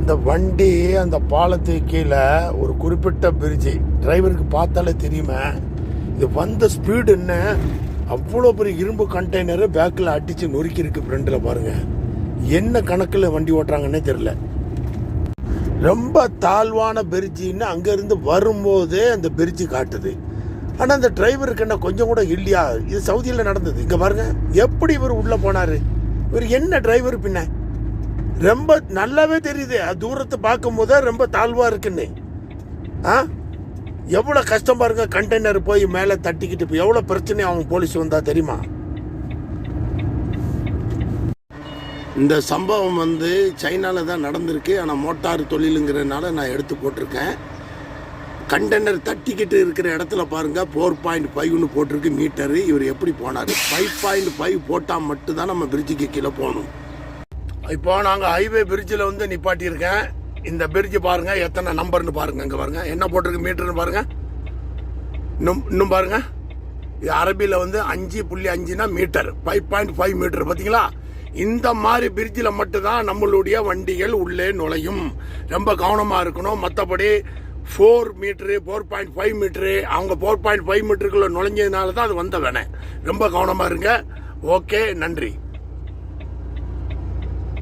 இந்த வண்டி அந்த பாலத்துக்கு கீழே ஒரு குறிப்பிட்ட பிரிட்ஜு டிரைவருக்கு பார்த்தாலே தெரியுமே. இது வந்த ஸ்பீடு என்ன, அவ்வளோ பெரிய இரும்பு கண்டெய்னரு பேக்கில் அடித்து நொறுக்கி இருக்கு ஃப்ரெண்டில் பாருங்கள். என்ன கணக்கில் வண்டி ஓட்டுறாங்கன்னே தெரில. ரொம்ப தாழ்வான பிரிட்ஜின்னு அங்கேருந்து வரும்போதே அந்த பிரிட்ஜு காட்டுது. ஆனால் அந்த டிரைவருக்கு என்ன கொஞ்சம் கூட இல்லையா? இது சவுதியில் நடந்தது. இங்கே பாருங்கள் எப்படி இவர் உள்ளே போனார். இவர் என்ன டிரைவர் பின்ன ரொம்ப நல்லாவே தெரியுது. தூரத்தை பார்க்கும் போதே ரொம்ப தாழ்வாக இருக்குன்னு. எவ்வளோ கஷ்டம் பாருங்க. கண்டெய்னர் போய் மேலே தட்டிக்கிட்டு இப்போ எவ்வளோ பிரச்சனை அவங்க போலீஸ் வந்தா தெரியுமா? இந்த சம்பவம் சைனாவில் தான் நடந்திருக்கு. ஆனால் மோட்டார் தொழிலுங்கிறதுனால நான் எடுத்து போட்டிருக்கேன். கண்டெய்னர் தட்டிக்கிட்டு இருக்கிற இடத்துல பாருங்க 4.5 போட்டிருக்கு மீட்டரு. இவர் எப்படி போனார்? 5.5 போட்டால் மட்டும்தான் நம்ம பிரிட்ஜுக்கு கீழே போகணும். இப்போ நாங்கள் ஹைவே பிரிட்ஜில் நிப்பாட்டியிருக்கேன். இந்த பிரிட்ஜு பாருங்க எத்தனை நம்பர்னு பாருங்க. இங்கே பாருங்க என்ன போட்டிருக்கு மீட்டர்னு பாருங்க. இன்னும் பாருங்க, இது அரபியில் 5.5 மீட்டர், 5.5 மீட்டர். பார்த்தீங்களா? இந்த மாதிரி பிரிட்ஜில் மட்டும்தான் நம்மளுடைய வண்டிகள் உள்ளே நுழையும். ரொம்ப கவனமாக இருக்கணும். மற்றபடி 4 மீட்டரு 4.5 மீட்டரு அவங்க 4.5 மீட்டருக்குள்ள நுழைஞ்சதுனால தான் அது வந்த வேணே. ரொம்ப கவனமாக இருங்க. ஓகே, நன்றி.